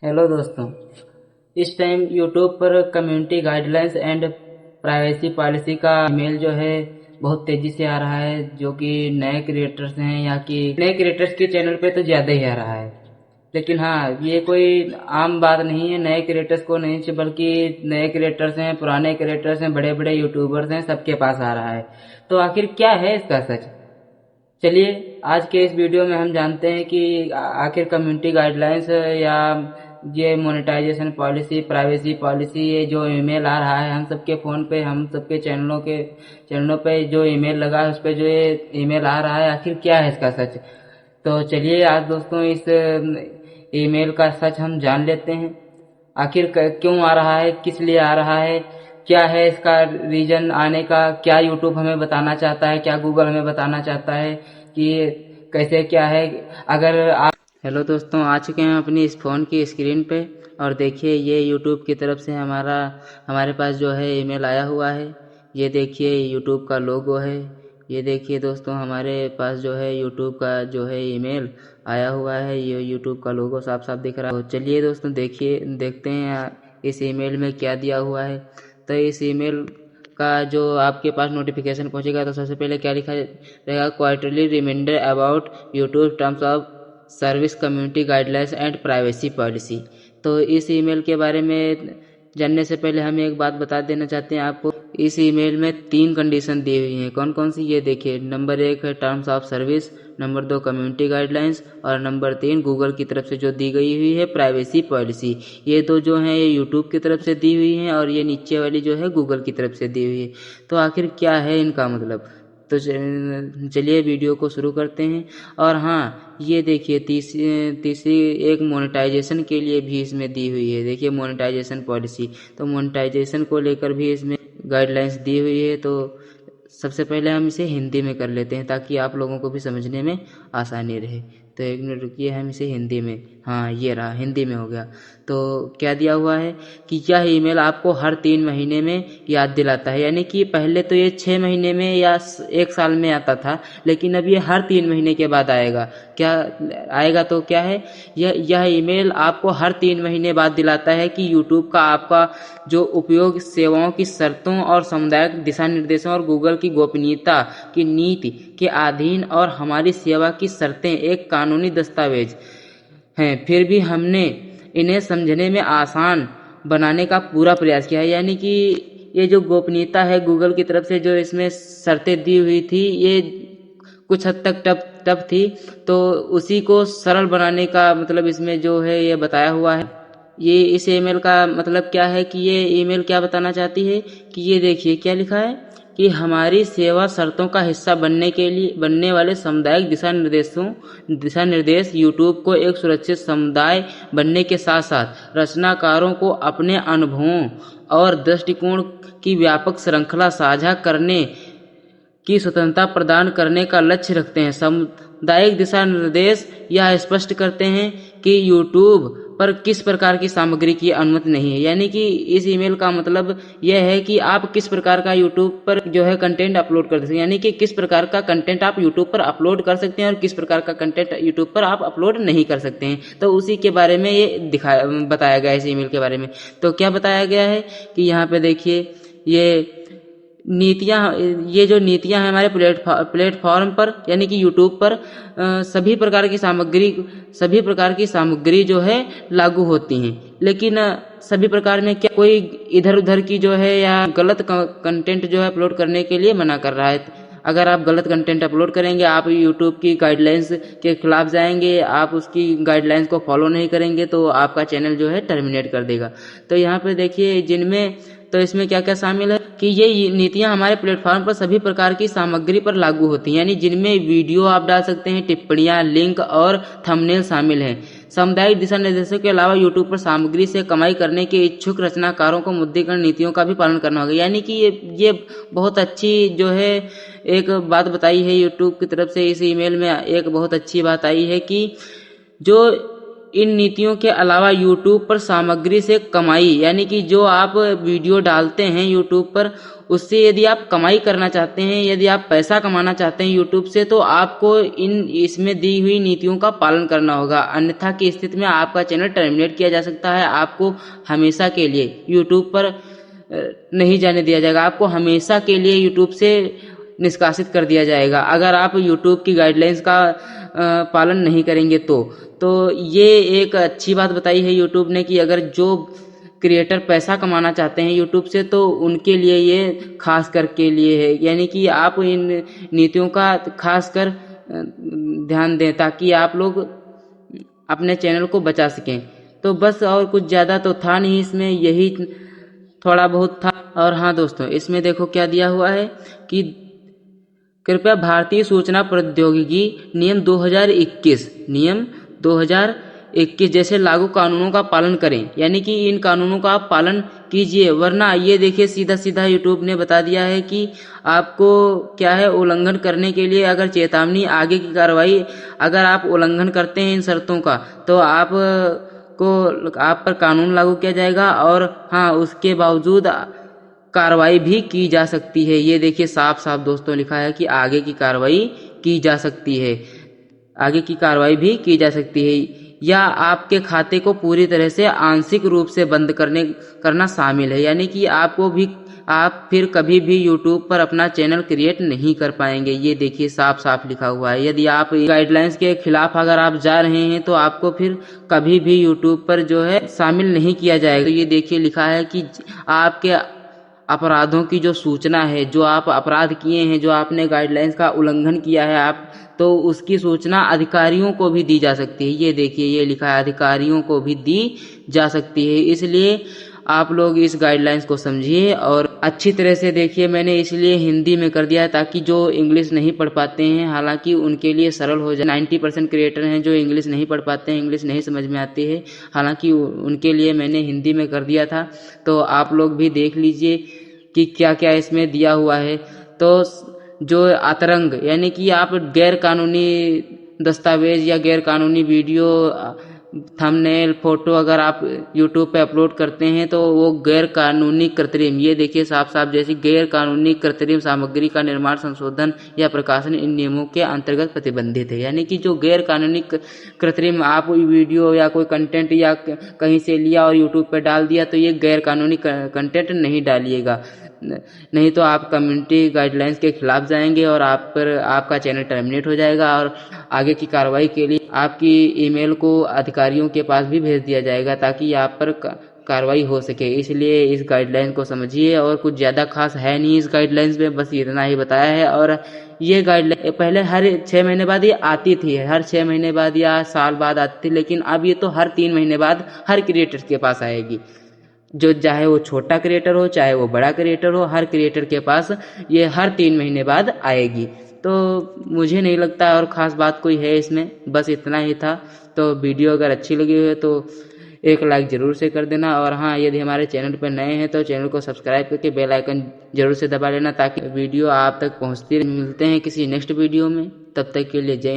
Hello दोस्तों। इस time YouTube पर community guidelines and privacy policy का ईमेल जो है बहुत तेजी से आ रहा है, जो कि नए क्रिएटर्स हैं या कि नए क्रिएटर्स के चैनल पे तो ज़्यादा ही आ रहा है। लेकिन हाँ, ये कोई आम बात नहीं है, नए क्रिएटर्स को नहीं बल्कि नए क्रिएटर्स हैं, पुराने क्रिएटर्स हैं, बड़े बड़े यूट्यूबर्स हैं, सबके पास आ रहा है। तो आखिर क्या है इसका सच? चलिए आज के इस वीडियो में हम जानते हैं कि आखिर कम्युनिटी गाइडलाइंस या ये मोनेटाइजेशन पॉलिसी, प्राइवेसी पॉलिसी, ये जो ईमेल आ रहा है हम सबके फ़ोन पे, हम सबके चैनलों पे जो ईमेल लगा है उस पे जो ये ईमेल आ रहा है, आखिर क्या है इसका सच। तो चलिए आज दोस्तों इस ईमेल का सच हम जान लेते हैं। आखिर क्यों आ रहा है, किस लिए आ रहा है, क्या है इसका रीजन आने का, क्या यूट्यूब हमें बताना चाहता है, क्या गूगल हमें बताना चाहता है कि ये कैसे क्या है। अगर आप हेलो दोस्तों, आ चुके हैं अपनी इस फ़ोन की स्क्रीन पे और देखिए ये यूट्यूब की तरफ से हमारे पास जो है ईमेल आया हुआ है। ये देखिए यूट्यूब का लोगो है। ये देखिए दोस्तों हमारे पास जो है यूट्यूब का जो है ईमेल आया हुआ है। ये यूट्यूब का लोगो साफ साफ दिख रहा है। तो चलिए दोस्तों देखते हैं इस ईमेल में क्या दिया हुआ है। तो इस ईमेल का जो आपके पास नोटिफिकेशन पहुंचेगा तो सबसे पहले क्या लिखा रहेगा, quarterly reminder about YouTube terms of service community guidelines and privacy policy. तो इस ईमेल के बारे में जानने से पहले हम एक बात बता देना चाहते हैं आपको। इस ईमेल में 3 कंडीशन दी हुई हैं। कौन कौन सी, ये देखिए। नंबर 1 है terms of service, number 2 community guidelines और नंबर 3 गूगल की तरफ से जो दी गई हुई है प्राइवेसी पॉलिसी। ये दो जो हैं ये यूट्यूब की तरफ से दी हुई हैं और ये नीचे वाली जो है गूगल की तरफ से दी हुई है। तो आखिर क्या है इनका मतलब, तो चलिए वीडियो को शुरू करते हैं। और हाँ, ये देखिए तीसरी एक मोनेटाइजेशन के लिए भी इसमें दी हुई है। देखिए मोनेटाइजेशन पॉलिसी, तो मोनेटाइजेशन को लेकर भी इसमें गाइडलाइंस दी हुई है। तो सबसे पहले हम इसे हिंदी में कर लेते हैं ताकि आप लोगों को भी समझने में आसानी रहे। तो 1 मिनट रुकिए, हम इसे हिंदी में, हाँ ये रहा, हिंदी में हो गया। तो क्या दिया हुआ है कि यह ईमेल आपको हर 3 महीने में याद दिलाता है। यानी कि पहले तो ये 6 महीने में या 1 साल में आता था, लेकिन अब ये हर 3 महीने के बाद आएगा। क्या आएगा, तो क्या है, यह ईमेल आपको हर 3 महीने बाद दिलाता है कि यूट्यूब का आपका जो उपयोग सेवाओं की शर्तों और सामुदायिक दिशा निर्देशों और गूगल की गोपनीयता की नीति के अधीन और हमारी सेवा की शर्तें एक कानूनी दस्तावेज हैं। फिर भी हमने इन्हें समझने में आसान बनाने का पूरा प्रयास किया है। यानी कि ये जो गोपनीयता है गूगल की तरफ से जो इसमें शर्तें दी हुई थी, ये कुछ हद तक टफ थी, तो उसी को सरल बनाने का मतलब इसमें जो है ये बताया हुआ है। ये इस ईमेल का मतलब क्या है कि ये ईमेल क्या बताना चाहती है कि ये देखिए क्या लिखा है कि हमारी सेवा शर्तों का हिस्सा बनने वाले सामुदायिक दिशा निर्देश यूट्यूब को एक सुरक्षित समुदाय बनने के साथ साथ रचनाकारों को अपने अनुभवों और दृष्टिकोण की व्यापक श्रृंखला साझा करने की स्वतंत्रता प्रदान करने का लक्ष्य रखते हैं। सामुदायिक दिशा निर्देश यह स्पष्ट करते हैं कि यूट्यूब पर किस प्रकार की सामग्री की अनुमति नहीं है। यानी कि इस ईमेल का मतलब यह है कि आप किस प्रकार का यूट्यूब पर जो है कंटेंट अपलोड कर सकते हैं। यानी कि किस प्रकार का कंटेंट आप यूट्यूब पर अपलोड कर सकते हैं और किस प्रकार का कंटेंट यूट्यूब पर आप अपलोड नहीं कर सकते हैं। तो उसी के बारे में ये बताया गया है इस ईमेल के बारे में। तो क्या बताया गया है कि यहाँ पे देखिए ये नीतियाँ, ये जो नीतियाँ हैं हमारे प्लेटफॉर्म पर यानी कि यूट्यूब पर सभी प्रकार की सामग्री जो है लागू होती हैं। लेकिन सभी प्रकार में क्या कोई इधर उधर की जो है या गलत कंटेंट जो है अपलोड करने के लिए मना कर रहा है। अगर आप गलत कंटेंट अपलोड करेंगे, आप यूट्यूब की गाइडलाइंस के खिलाफ जाएंगे, आप उसकी गाइडलाइंस को फॉलो नहीं करेंगे तो आपका चैनल जो है टर्मिनेट कर देगा। तो यहाँ पे देखिए तो इसमें क्या क्या शामिल है कि ये नीतियां हमारे प्लेटफॉर्म पर सभी प्रकार की सामग्री पर लागू होती हैं। यानी जिनमें वीडियो आप डाल सकते हैं, टिप्पणियां, लिंक और थंबनेल शामिल हैं। सामुदायिक दिशा निर्देशों के अलावा यूट्यूब पर सामग्री से कमाई करने के इच्छुक रचनाकारों को मुद्रीकरण नीतियों का भी पालन करना होगा। यानी कि ये बहुत अच्छी जो है एक बात बताई है यूट्यूब की तरफ से। इस ईमेल में एक बहुत अच्छी बात आई है कि जो इन नीतियों के अलावा यूट्यूब पर सामग्री से कमाई, यानी कि जो आप वीडियो डालते हैं यूट्यूब पर, उससे यदि आप कमाई करना चाहते हैं, यदि आप पैसा कमाना चाहते हैं यूट्यूब से, तो आपको इसमें दी हुई नीतियों का पालन करना होगा। अन्यथा की स्थिति में आपका चैनल टर्मिनेट किया जा सकता है। आपको हमेशा के लिए यूट्यूब पर नहीं जाने दिया जाएगा। आपको हमेशा के लिए यूट्यूब से निष्कासित कर दिया जाएगा अगर आप यूट्यूब की गाइडलाइंस का पालन नहीं करेंगे तो ये एक अच्छी बात बताई है यूट्यूब ने कि अगर जो क्रिएटर पैसा कमाना चाहते हैं यूट्यूब से तो उनके लिए ये खास कर के लिए है, यानी कि आप इन नीतियों का खास कर ध्यान दें ताकि आप लोग अपने चैनल को बचा सकें। तो बस और कुछ ज़्यादा तो था नहीं इसमें, यही थोड़ा बहुत था। और हाँ दोस्तों, इसमें देखो क्या दिया हुआ है कि कृपया भारतीय सूचना प्रौद्योगिकी नियम 2021 जैसे लागू कानूनों का पालन करें, यानी कि इन कानूनों का आप पालन कीजिए, वरना ये देखिए सीधा सीधा यूट्यूब ने बता दिया है कि आपको क्या है, उल्लंघन करने के लिए अगर चेतावनी, आगे की कार्रवाई, अगर आप उल्लंघन करते हैं इन शर्तों का तो आप पर कानून लागू किया जाएगा और हाँ उसके बावजूद कार्रवाई भी की जा सकती है। ये देखिए साफ साफ दोस्तों लिखा है कि आगे की कार्रवाई की जा सकती है, आगे की कार्रवाई भी की जा सकती है, या आपके खाते को पूरी तरह से आंशिक रूप से बंद करना शामिल है, यानी कि आप फिर कभी भी यूट्यूब पर अपना चैनल क्रिएट नहीं कर पाएंगे। ये देखिए साफ साफ लिखा हुआ है। यदि आप गाइडलाइंस के खिलाफ अगर आप जा रहे हैं तो आपको फिर कभी भी यूट्यूब पर जो है शामिल नहीं किया जाएगा। तो ये देखिए लिखा है कि आपके अपराधों की जो सूचना है, जो आप अपराध किए हैं, जो आपने गाइडलाइंस का उल्लंघन किया है आप, तो उसकी सूचना अधिकारियों को भी दी जा सकती है। ये देखिए ये लिखा है अधिकारियों को भी दी जा सकती है। इसलिए आप लोग इस गाइडलाइंस को समझिए और अच्छी तरह से देखिए। मैंने इसलिए हिंदी में कर दिया है ताकि जो इंग्लिश नहीं पढ़ पाते हैं, हालांकि उनके लिए सरल हो जाए। 90% क्रिएटर हैं जो इंग्लिश नहीं पढ़ पाते हैं, इंग्लिश नहीं समझ में आती है, हालांकि उनके लिए मैंने हिंदी में कर दिया था। तो आप लोग भी देख लीजिए कि क्या क्या इसमें दिया हुआ है। तो जो अतरंग, यानी कि आप गैर कानूनी दस्तावेज या गैर कानूनी वीडियो, थंबनेल, फोटो अगर आप यूट्यूब पे अपलोड करते हैं तो वो गैर कानूनी कृत्रिम, ये देखिए साफ साफ जैसी गैर कानूनी कृत्रिम सामग्री का निर्माण, संशोधन या प्रकाशन इन नियमों के अंतर्गत प्रतिबंधित है। यानी कि जो गैर कानूनी कृत्रिम आप वीडियो या कोई कंटेंट या कहीं से लिया और यूट्यूब पे डाल दिया तो ये गैर कानूनी कंटेंट नहीं डालिएगा, नहीं तो आप कम्युनिटी गाइडलाइंस के खिलाफ जाएंगे और आपका चैनल टर्मिनेट हो जाएगा और आगे की कार्रवाई के लिए आपकी ईमेल को अधिकारियों के पास भी भेज दिया जाएगा ताकि आप पर कार्रवाई हो सके। इसलिए इस गाइडलाइन को समझिए और कुछ ज़्यादा खास है नहीं इस गाइडलाइंस में, बस इतना ही बताया है। और ये गाइडलाइन पहले हर 6 महीने बाद ये आती थी, हर 6 महीने बाद या साल बाद आती थी, लेकिन अब ये तो हर 3 महीने बाद हर क्रिएटर के पास आएगी, जो चाहे वो छोटा क्रिएटर हो चाहे वो बड़ा क्रिएटर हो, हर क्रिएटर के पास ये हर 3 महीने बाद आएगी। तो मुझे नहीं लगता और ख़ास बात कोई है इसमें, बस इतना ही था। तो वीडियो अगर अच्छी लगी हो तो एक लाइक ज़रूर से कर देना और हाँ यदि हमारे चैनल पर नए हैं तो चैनल को सब्सक्राइब करके बेल आइकन ज़रूर से दबा लेना ताकि वीडियो आप तक पहुँचती रहे। मिलते हैं किसी नेक्स्ट वीडियो में, तब तक के लिए जय।